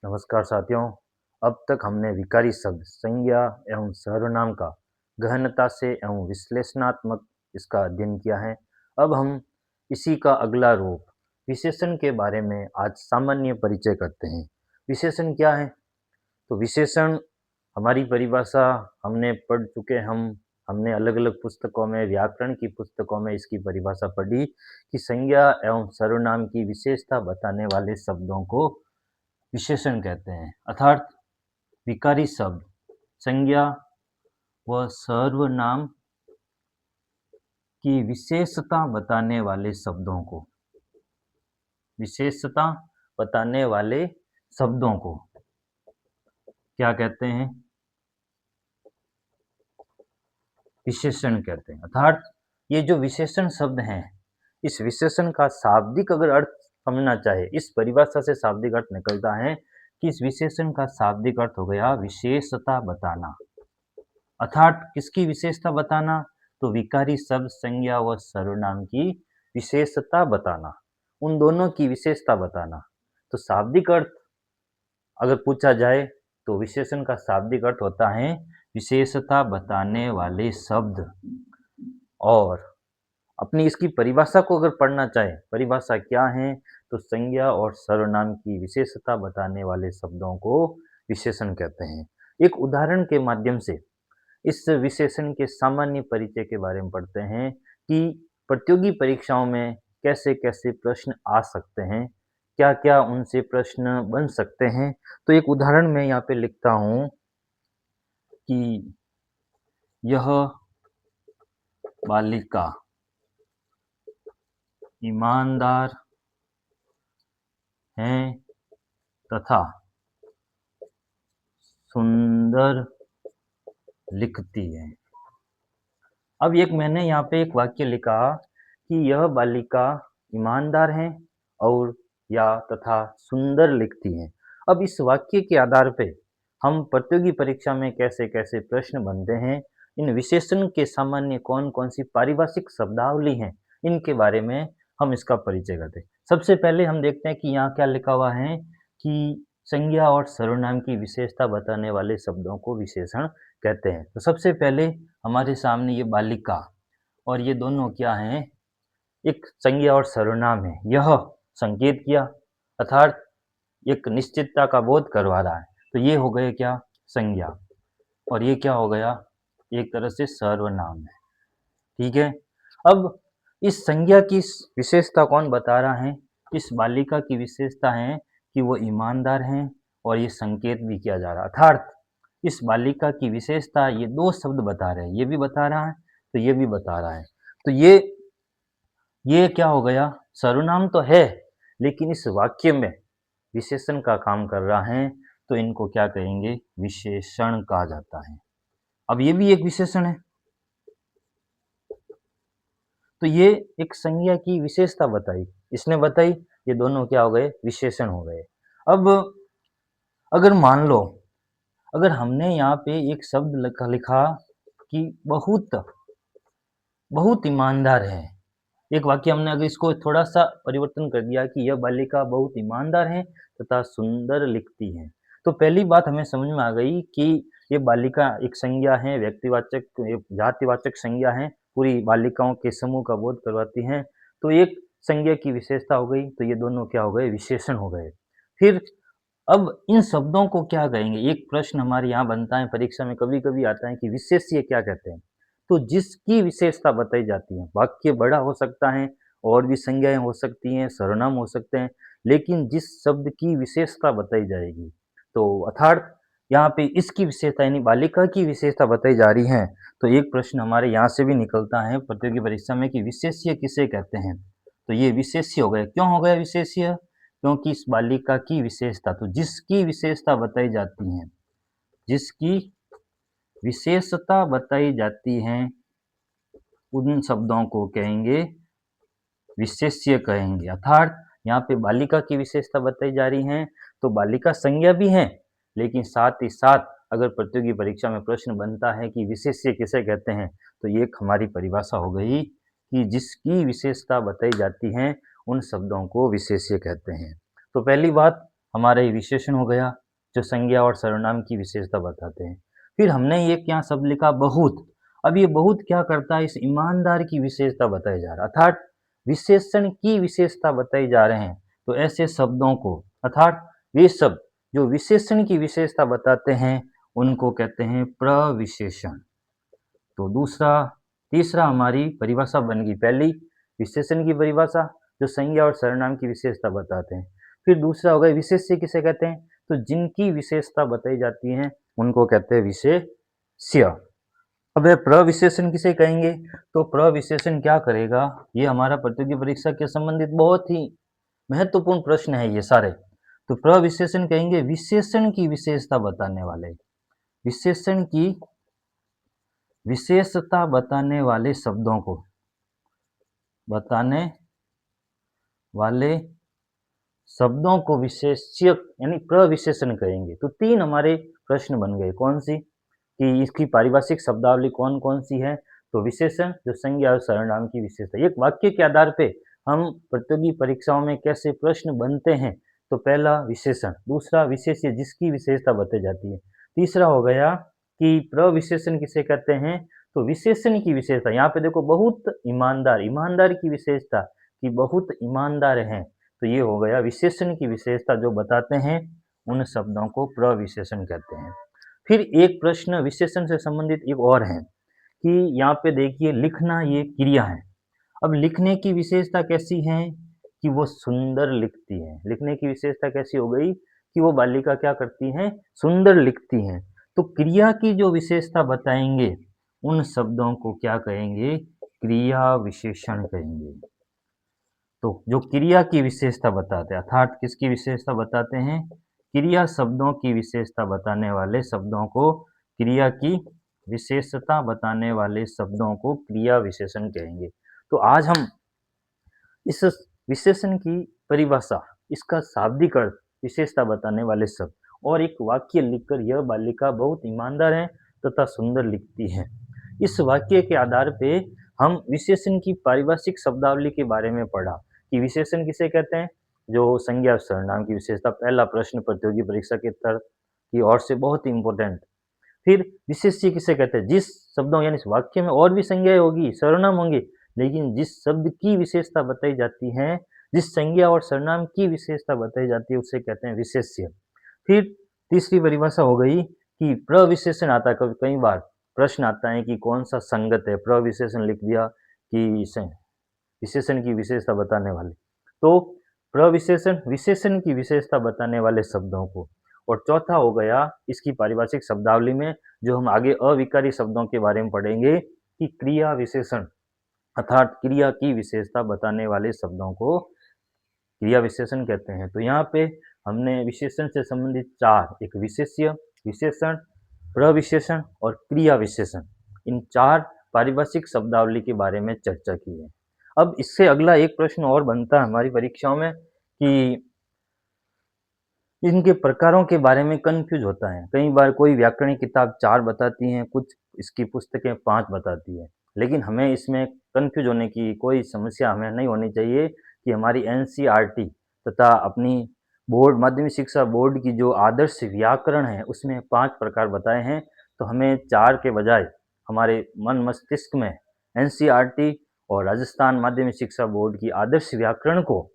नमस्कार साथियों। अब तक हमने विकारी शब्द, संज्ञा एवं सर्वनाम का गहनता से एवं विश्लेषणात्मक इसका अध्ययन किया है। अब हम इसी का अगला रूप विशेषण के बारे में आज सामान्य परिचय करते हैं। विशेषण क्या है? तो विशेषण हमारी परिभाषा हमने पढ़ चुके हमने अलग-अलग पुस्तकों में, व्याकरण की पुस्तकों में इसकी परिभाषा पढ़ी कि संज्ञा एवं सर्वनाम की विशेषता बताने वाले शब्दों को विशेषण कहते हैं। अर्थात विकारी शब्द, संज्ञा व सर्वनाम की विशेषता बताने वाले शब्दों को विशेषता बताने वाले शब्दों को क्या कहते हैं? विशेषण कहते हैं। अर्थात ये जो विशेषण शब्द हैं, इस विशेषण का शाब्दिक अगर अर्थ समझना चाहे, इस परिभाषा से शाब्दिक अर्थ निकलता है कि इस विशेषण का शाब्दिक अर्थ हो गया विशेषता बताना। अर्थात किसकी विशेषता बताना? तो विकारी शब्द, संज्ञा व सर्वनाम की विशेषता बताना, उन दोनों की विशेषता बताना। तो शाब्दिक अर्थ अगर पूछा जाए तो विशेषण का शाब्दिक अर्थ होता है विशेषता बताने वाले शब्द। और अपनी इसकी परिभाषा को अगर पढ़ना चाहे, परिभाषा क्या है? तो संज्ञा और सर्वनाम की विशेषता बताने वाले शब्दों को विशेषण कहते हैं। एक उदाहरण के माध्यम से इस विशेषण के सामान्य परिचय के बारे में पढ़ते हैं कि प्रतियोगी परीक्षाओं में कैसे-कैसे प्रश्न आ सकते हैं, क्या-क्या उनसे प्रश्न बन सकते हैं। तो एक उदाहरण मैं यहाँ पे लिखता हूँ कि यह बालिका ईमानदार है तथा सुंदर लिखती है। अब मैंने यहाँ पे एक वाक्य लिखा कि यह बालिका ईमानदार है और या तथा सुंदर लिखती है। अब इस वाक्य के आधार पे हम प्रतियोगी परीक्षा में कैसे-कैसे प्रश्न बनते हैं, इन विशेषण के सामान्य कौन-कौन सी पारिभाषिक शब्दावली हैं, इनके बारे में हम इसका परिचय करते हैं। सबसे पहले हम देखते हैं कि यहाँ क्या लिखा हुआ है कि संज्ञा और सर्वनाम की विशेषता बताने वाले शब्दों को विशेषण कहते हैं। तो सबसे पहले हमारे सामने ये बालिका और ये दोनों क्या हैं? एक संज्ञा और सर्वनाम है। यह संकेत किया अर्थात एक निश्चितता का बोध करवा रहा है। तो ये हो गए क्या? संज्ञा। और ये क्या हो गया? एक तरह से सर्वनाम है। ठीक है? अब इस संज्ञा की विशेषता कौन बता रहा है? इस बालिका की विशेषता है कि वो ईमानदार हैं और ये संकेत भी किया जा रहा है। अर्थात इस बालिका की विशेषता ये 2 शब्द बता रहे हैं। ये भी बता रहा है, तो ये भी बता रहा है। तो ये क्या हो गया? सर्वनाम तो है, लेकिन इस वाक्य में विशेषण का काम कर रहा है, तो इनको क्या कहेंगे? विशेषण कहा जाता है। अब ये भी एक विशेषण है। तो ये एक संज्ञा की विशेषता बताई, इसने बताई, ये दोनों क्या हो गए? विशेषण हो गए। अब अगर मान लो, अगर हमने यहाँ पे एक शब्द लिखा कि बहुत बहुत ईमानदार है। एक वाक्य हमने अगर इसको थोड़ा-सा परिवर्तन कर दिया कि यह बालिका बहुत ईमानदार है तथा सुंदर लिखती है। तो पहली बात हमें समझ में आ गई कि ये बालिका एक संज्ञा है, व्यक्तिवाचक एक जातिवाचक संज्ञा है, पूरी बालिकाओं के समूह का बोध करवाती हैं। तो एक संज्ञा की विशेषता हो गई, तो ये दोनों क्या हो गए? विशेषण हो गए। फिर अब इन शब्दों को क्या कहेंगे? एक प्रश्न हमारे यहाँ बनता है, परीक्षा में कभी-कभी आता है कि विशेष्य क्या कहते हैं? तो जिसकी विशेषता बताई जाती है, वाक्य बड़ा हो सकता है और भी संज्ञाएँ हो सकती हैं, सर्वनाम हो सकते हैं, लेकिन जिस शब्द की विशेषता बताई जाएगी, तो अर्थात यहाँ पे इसकी विशेषता यानी बालिका की विशेषता बताई जा रही है, तो एक प्रश्न हमारे यहाँ से भी निकलता है प्रतियोगी परीक्षा में कि विशेष्य किसे कहते हैं? तो ये विशेष्य हो गए। क्यों हो गया विशेष्य? क्योंकि इस बालिका की विशेषता, तो जिसकी विशेषता बताई जाती है, जिसकी विशेषता बताई जाती है, उन शब्दों को कहेंगे विशेष्य कहेंगे। अर्थात यहाँ पे बालिका की विशेषता बताई जा रही है, तो बालिका संज्ञा भी है, लेकिन साथ ही साथ अगर प्रतियोगी परीक्षा में प्रश्न बनता है कि विशेष्य किसे कहते हैं, तो ये एक हमारी परिभाषा हो गई कि जिसकी विशेषता बताई जाती है, उन शब्दों को विशेष्य कहते हैं। तो पहली बात हमारा ये विशेषण हो गया जो संज्ञा और सर्वनाम की विशेषता बताते हैं। फिर हमने ये क्या शब्द लिखा बहुत। अब ये बहुत क्या करता है, इस ईमानदार की विशेषता बताई जा रहा है, अर्थात विशेषण की विशेषता बताई जा रहे हैं। तो ऐसे शब्दों को अर्थात वे शब्द जो विशेषण की विशेषता बताते हैं उनको कहते हैं प्रविशेषण। तो दूसरा तीसरा हमारी परिभाषा बन गई, पहली विशेषण की परिभाषा जो संज्ञा और सर्वनाम की विशेषता बताते हैं। फिर दूसरा हो गया विशेष्य किसे कहते हैं, तो जिनकी विशेषता बताई जाती है उनको कहते हैं विशेष्य। अब यह प्रविशेषण किसे कहेंगे, तो प्रविशेषण क्या करेगा, ये हमारा प्रतियोगी परीक्षा के संबंधित बहुत ही महत्वपूर्ण प्रश्न है ये सारे। तो प्रविशेषण कहेंगे विशेषण की विशेषता बताने वाले, विशेषण की विशेषता बताने वाले शब्दों को, बताने वाले शब्दों को विशेष्य यानी प्रविशेषण कहेंगे। तो तीन हमारे प्रश्न बन गए, कौन सी, कि इसकी पारिभाषिक शब्दावली कौन कौन सी है, तो विशेषण जो संज्ञा और सर्वनाम की विशेषता। एक वाक्य के आधार पे हम प्रतियोगी परीक्षाओं में कैसे प्रश्न बनते हैं, तो पहला विशेषण, दूसरा विशेष्य जिसकी विशेषता बताई जाती है, तीसरा हो गया कि प्रविशेषण किसे कहते हैं, तो विशेषण की विशेषता। यहाँ पे देखो बहुत ईमानदार, ईमानदार की विशेषता कि बहुत ईमानदार हैं, तो ये हो गया विशेषण की विशेषता जो बताते हैं उन शब्दों को प्रविशेषण कहते हैं। फिर एक प्रश्न विशेषण से संबंधित एक और है कि यहाँ पे देखिए लिखना ये क्रिया है। अब लिखने की विशेषता कैसी है कि वो सुंदर लिखती है, लिखने की विशेषता कैसी हो गई कि वो बालिका क्या करती हैं, सुंदर लिखती हैं। तो क्रिया की जो विशेषता बताएंगे उन शब्दों को क्या कहेंगे, क्रिया विशेषण कहेंगे। तो जो क्रिया की विशेषता बताते हैं, अर्थात किसकी विशेषता बताते हैं, क्रिया शब्दों की विशेषता बताने वाले शब्दों को, क्रिया की विशेषता बताने वाले शब्दों को क्रिया विशेषण कहेंगे। तो आज हम इस विशेषण की परिभाषा, इसका शाब्दिक अर्थ, विशेषता बताने वाले शब्द और एक वाक्य लिखकर यह बालिका बहुत ईमानदार है तथा सुंदर लिखती है, इस वाक्य के आधार पे हम विशेषण की पारिभाषिक शब्दावली के बारे में पढ़ा कि विशेषण किसे कहते हैं, जो संज्ञा और सर्वनाम की विशेषता। पहला प्रश्न प्रतियोगी परीक्षा के तर्क की ओर से बहुत ही इंपॉर्टेंट। फिर विशेष्य किसे कहते हैं, जिस शब्दों यानी इस वाक्य में और भी संज्ञाएं होगी, सर्वनाम होंगे, लेकिन जिस शब्द की विशेषता बताई जाती है, जिस संज्ञा और सर्वनाम की विशेषता बताई जाती है उसे कहते हैं विशेष्य। फिर तीसरी परिभाषा हो गई कि प्रविशेषण आता है, कभी कई बार प्रश्न आता है कि कौन सा संगत है, प्रविशेषण लिख दिया कि विशेषण की विशेषता बताने वाले, तो प्रविशेषण विशेषण की विशेषता बताने वाले शब्दों को। और चौथा हो गया इसकी पारिभाषिक शब्दावली में जो हम आगे अविकारी शब्दों के बारे में पढ़ेंगे कि क्रिया विशेषण, अर्थात क्रिया की विशेषता बताने वाले शब्दों को क्रिया विशेषण कहते हैं। तो यहाँ पे हमने विशेषण से संबंधित चार, एक विशेष्य, विशेषण, प्रविशेषण और क्रिया विशेषण, इन चार पारिभाषिक शब्दावली के बारे में चर्चा की है। अब इससे अगला एक प्रश्न और बनता है हमारी परीक्षाओं में कि इनके प्रकारों के बारे में कंफ्यूज होता है। कई बार कोई व्याकरणिक किताब 4 बताती हैं, कुछ इसकी पुस्तकें 5 बताती है। लेकिन हमें इसमें कंफ्यूज होने की कोई समस्या हमें नहीं होनी चाहिए कि हमारी एनसीईआरटी तथा अपनी बोर्ड माध्यमिक शिक्षा बोर्ड की जो आदर्श व्याकरण है उसमें 5 प्रकार बताए हैं। तो हमें 4 के बजाय हमारे मन मस्तिष्क में एनसीईआरटी और राजस्थान माध्यमिक शिक्षा बोर्ड की आदर्श व्याकरण को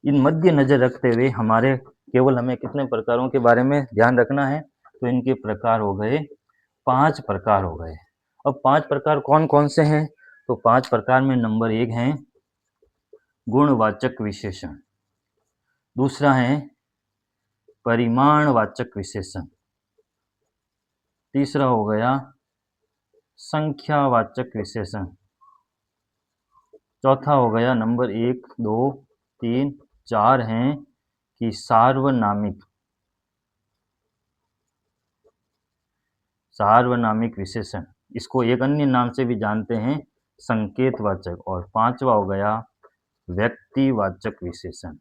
इन मध्य नजर रखते हुए हमारे केवल हमें कितने प्रकारों के बारे में ध्यान रखना है, तो इनके प्रकार हो गए 5 प्रकार हो गए। अब 5 प्रकार कौन कौन से हैं, तो 5 प्रकार में नंबर 1 है गुणवाचक विशेषण, दूसरा है परिमाणवाचक विशेषण, तीसरा हो गया संख्यावाचक विशेषण, चौथा हो गया नंबर 1 2 3 4 हैं कि सार्वनामिक, सार्वनामिक विशेषण, इसको एक अन्य नाम से भी जानते हैं संकेतवाचक, और पांचवा हो गया व्यक्तिवाचक विशेषण।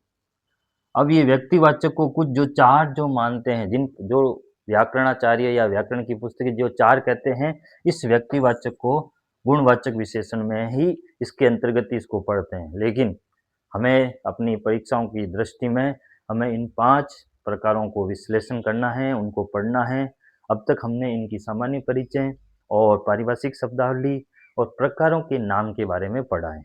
अब ये व्यक्तिवाचक को कुछ जो 4 जो मानते हैं, जिन जो व्याकरणाचार्य या व्याकरण की पुस्तकें जो 4 कहते हैं, इस व्यक्तिवाचक को गुणवाचक विशेषण में ही इसके अंतर्गत इसको पढ़ते हैं। लेकिन हमें अपनी परीक्षाओं की दृष्टि में हमें इन 5 प्रकारों को विश्लेषण करना है, उनको पढ़ना है। अब तक हमने इनकी सामान्य परिचय और पारिभाषिक शब्दावली और प्रकारों के नाम के बारे में पढ़ा है।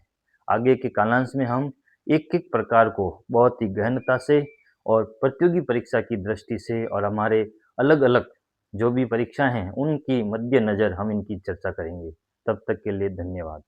आगे के कालांश में हम एक-एक प्रकार को बहुत ही गहनता से और प्रतियोगी परीक्षा की दृष्टि से और हमारे अलग-अलग जो भी परीक्षा हैं, उनकी मद्देनज़र हम इनकी चर्चा करेंगे। तब तक के लिए धन्यवाद।